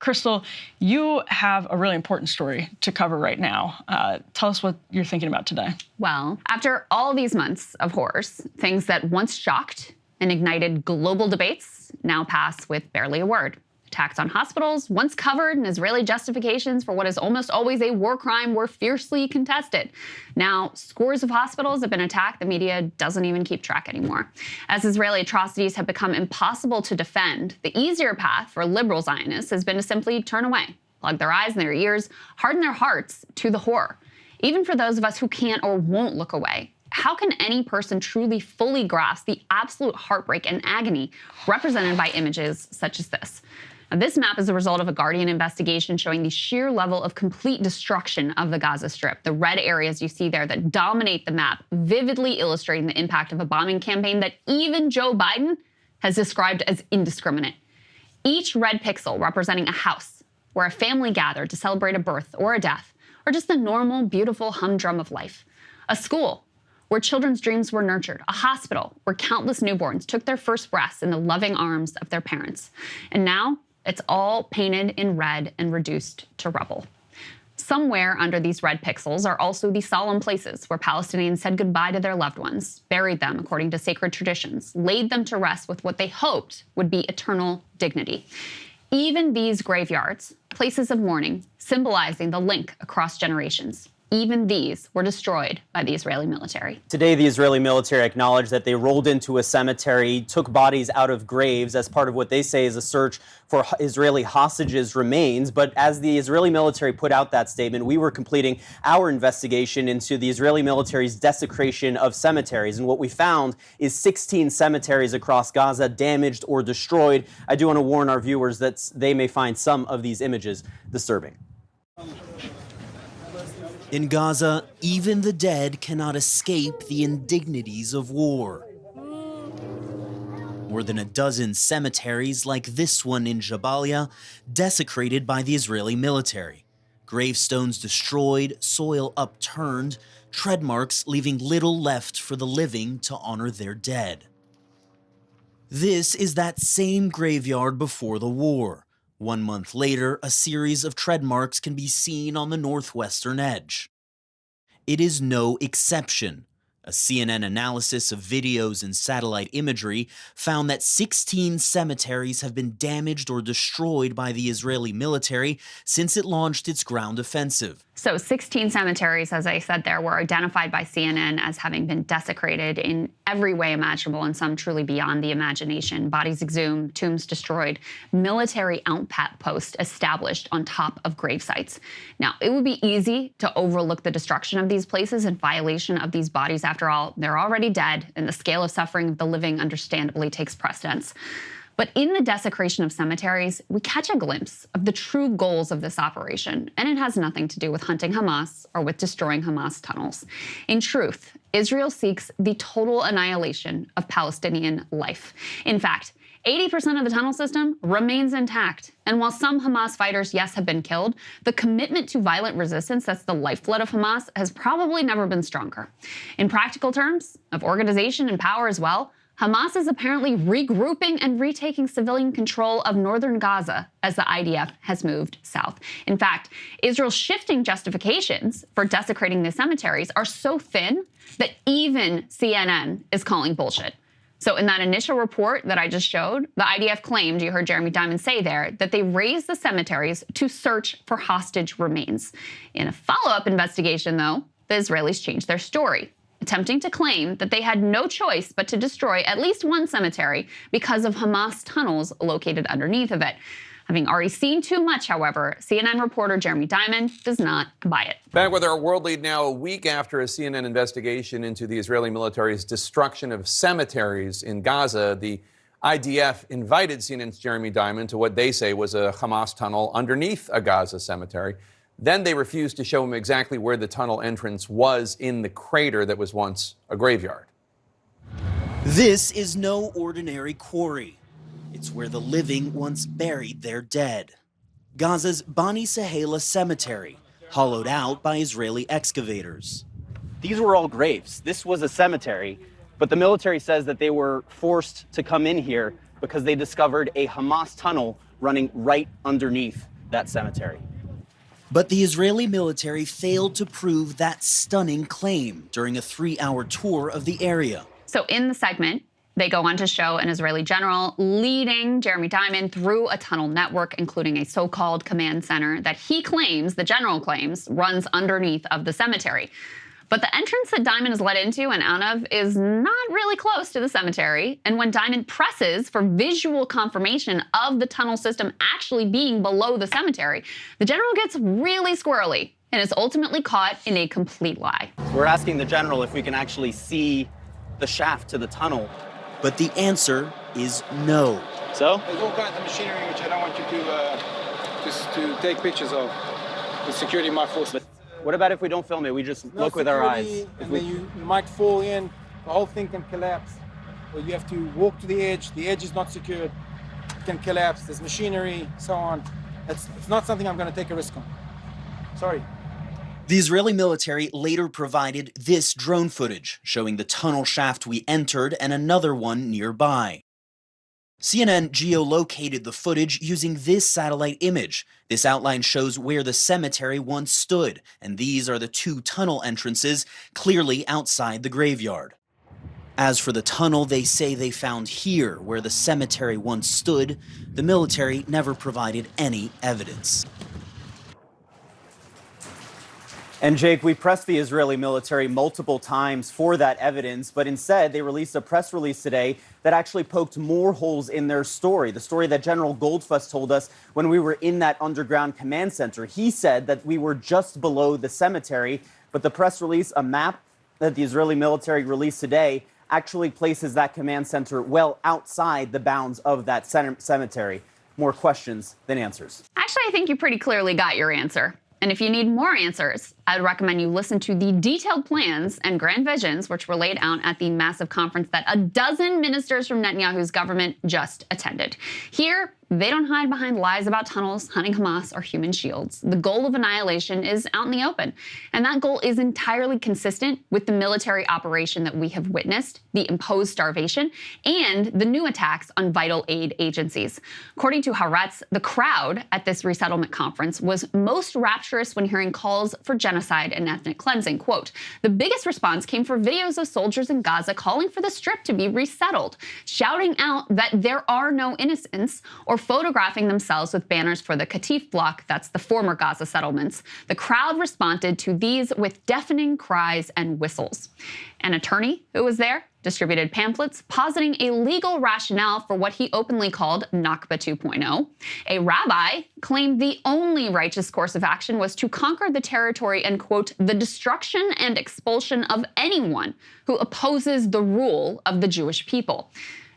Krystal, you have a really important story to cover right now. Tell us what you're thinking about today. Well, after all these months of horrors, things that once shocked and ignited global debates now pass with barely a word. Attacks on hospitals, once covered in Israeli justifications for what is almost always a war crime, were fiercely contested. Now, scores of hospitals have been attacked. The media doesn't even keep track anymore. As Israeli atrocities have become impossible to defend, the easier path for liberal Zionists has been to simply turn away, plug their eyes and their ears, harden their hearts to the horror. Even for those of us who can't or won't look away, how can any person truly fully grasp the absolute heartbreak and agony represented by images such as this? Now, this map is the result of a Guardian investigation showing the sheer level of complete destruction of the Gaza Strip. The red areas you see there that dominate the map, vividly illustrating the impact of a bombing campaign that even Joe Biden has described as indiscriminate. Each red pixel representing a house where a family gathered to celebrate a birth or a death, or just the normal, beautiful humdrum of life. A school where children's dreams were nurtured, a hospital where countless newborns took their first breaths in the loving arms of their parents. And now, it's all painted in red and reduced to rubble. Somewhere under these red pixels are also the solemn places where Palestinians said goodbye to their loved ones, buried them according to sacred traditions, laid them to rest with what they hoped would be eternal dignity. Even these graveyards, places of mourning, symbolizing the link across generations, even these were destroyed by the Israeli military. Today, the Israeli military acknowledged that they rolled into a cemetery, took bodies out of graves as part of what they say is a search for Israeli hostages' remains. But as the Israeli military put out that statement, we were completing our investigation into the Israeli military's desecration of cemeteries. And what we found is 16 cemeteries across Gaza damaged or destroyed. I do want to warn our viewers that they may find some of these images disturbing. In Gaza, even the dead cannot escape the indignities of war. More than a dozen cemeteries like this one in Jabalia, desecrated by the Israeli military. Gravestones destroyed, soil upturned, tread marks leaving little left for the living to honor their dead. This is that same graveyard before the war. 1 month later, a series of tread marks can be seen on the northwestern edge. It is no exception. A CNN analysis of videos and satellite imagery found that 16 cemeteries have been damaged or destroyed by the Israeli military since it launched its ground offensive. So 16 cemeteries, as I said there, were identified by CNN as having been desecrated in every way imaginable, and some truly beyond the imagination. Bodies exhumed, tombs destroyed, military outposts established on top of grave sites. Now, it would be easy to overlook the destruction of these places in violation of these bodies. After all, they're already dead, and the scale of suffering of the living understandably takes precedence. But in the desecration of cemeteries, we catch a glimpse of the true goals of this operation, and it has nothing to do with hunting Hamas or with destroying Hamas tunnels. In truth, Israel seeks the total annihilation of Palestinian life. In fact, 80% of the tunnel system remains intact. And while some Hamas fighters, yes, have been killed, the commitment to violent resistance that's the lifeblood of Hamas has probably never been stronger. In practical terms, of organization and power as well, Hamas is apparently regrouping and retaking civilian control of northern Gaza as the IDF has moved south. In fact, Israel's shifting justifications for desecrating the cemeteries are so thin that even CNN is calling bullshit. So in that initial report that I just showed, the IDF claimed, you heard Jeremy Diamond say there, that they raised the cemeteries to search for hostage remains. In a follow-up investigation, though, the Israelis changed their story, attempting to claim that they had no choice but to destroy at least one cemetery because of Hamas tunnels located underneath of it. Having already seen too much, however, CNN reporter Jeremy Diamond does not buy it. Back with our world lead now, a week after a CNN investigation into the Israeli military's destruction of cemeteries in Gaza, the IDF invited CNN's Jeremy Diamond to what they say was a Hamas tunnel underneath a Gaza cemetery. Then they refused to show him exactly where the tunnel entrance was in the crater that was once a graveyard. This is no ordinary quarry. It's where the living once buried their dead. Gaza's Bani Sahela cemetery, hollowed out by Israeli excavators. These were all graves. This was a cemetery, but the military says that they were forced to come in here because they discovered a Hamas tunnel running right underneath that cemetery. But the Israeli military failed to prove that stunning claim during a 3-hour tour of the area. So in the segment, they go on to show an Israeli general leading Jeremy Diamond through a tunnel network, including a so-called command center that he claims, the general claims, runs underneath of the cemetery. But the entrance that Diamond is led into and out of is not really close to the cemetery. And when Diamond presses for visual confirmation of the tunnel system actually being below the cemetery, the general gets really squirrely and is ultimately caught in a complete lie. We're asking the general if we can actually see the shaft to the tunnel. But the answer is no. So? There's all kinds of machinery which I don't want you to take pictures of. The security might force. But what about if we don't film it? We just look with our eyes. And then you might fall in. The whole thing can collapse. Or you have to walk to the edge. The edge is not secured. It can collapse. There's machinery, so on. It's not something I'm going to take a risk on. Sorry. The Israeli military later provided this drone footage, showing the tunnel shaft we entered and another one nearby. CNN geolocated the footage using this satellite image. This outline shows where the cemetery once stood, and these are the 2 tunnel entrances, clearly outside the graveyard. As for the tunnel they say they found here, where the cemetery once stood, the military never provided any evidence. And Jake, we pressed the Israeli military multiple times for that evidence, but instead they released a press release today that actually poked more holes in their story. The story that General Goldfuss told us when we were in that underground command center. He said that we were just below the cemetery, but the press release, a map that the Israeli military released today, actually places that command center well outside the bounds of that cemetery. More questions than answers. Actually, I think you pretty clearly got your answer. And if you need more answers, I would recommend you listen to the detailed plans and grand visions which were laid out at the massive conference that a dozen ministers from Netanyahu's government just attended. Here, they don't hide behind lies about tunnels, hunting Hamas, or human shields. The goal of annihilation is out in the open. And that goal is entirely consistent with the military operation that we have witnessed, the imposed starvation, and the new attacks on vital aid agencies. According to Haaretz, the crowd at this resettlement conference was most rapturous when hearing calls for genocide and ethnic cleansing. Quote, the biggest response came for videos of soldiers in Gaza calling for the Strip to be resettled, shouting out that there are no innocents, or photographing themselves with banners for the Katif bloc, that's the former Gaza settlements. The crowd responded to these with deafening cries and whistles. An attorney who was there distributed pamphlets positing a legal rationale for what he openly called Nakba 2.0. A rabbi claimed the only righteous course of action was to conquer the territory and, quote, the destruction and expulsion of anyone who opposes the rule of the Jewish people.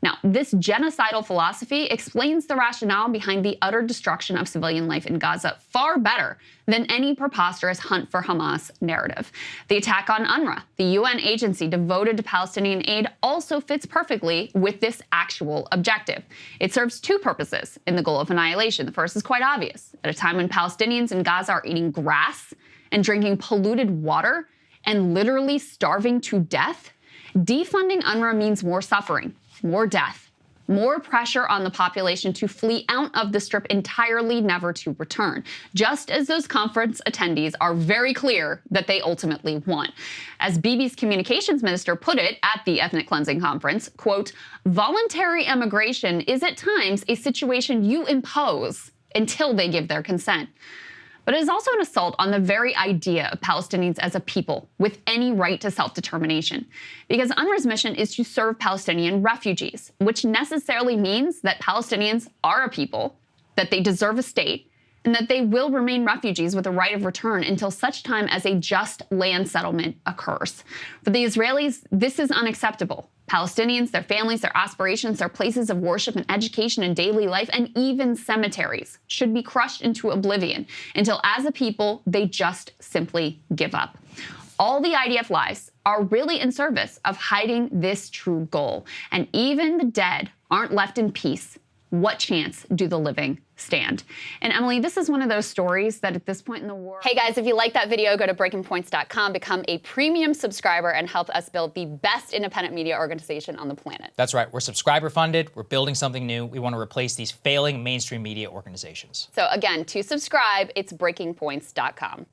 Now, this genocidal philosophy explains the rationale behind the utter destruction of civilian life in Gaza far better than any preposterous hunt for Hamas narrative. The attack on UNRWA, the UN agency devoted to Palestinian aid, also fits perfectly with this actual objective. It serves 2 purposes in the goal of annihilation. The first is quite obvious. At a time when Palestinians in Gaza are eating grass and drinking polluted water and literally starving to death, defunding UNRWA means more suffering, more death, more pressure on the population to flee out of the Strip entirely, never to return, just as those conference attendees are very clear that they ultimately want. As Bibi's communications minister put it at the ethnic cleansing conference, quote, voluntary immigration is at times a situation you impose until they give their consent. But it is also an assault on the very idea of Palestinians as a people with any right to self-determination. Because UNRWA's mission is to serve Palestinian refugees, which necessarily means that Palestinians are a people, that they deserve a state, and that they will remain refugees with a right of return until such time as a just land settlement occurs. For the Israelis, this is unacceptable. Palestinians, their families, their aspirations, their places of worship and education and daily life, and even cemeteries should be crushed into oblivion until, as a people, they just simply give up. All the IDF lies are really in service of hiding this true goal. And even the dead aren't left in peace. What chance do the living stand. And Emily, this is one of those stories that at this point in the war... Hey guys, if you like that video, go to breakingpoints.com, become a premium subscriber, and help us build the best independent media organization on the planet. That's right. We're subscriber funded. We're building something new. We want to replace these failing mainstream media organizations. So again, to subscribe, it's breakingpoints.com.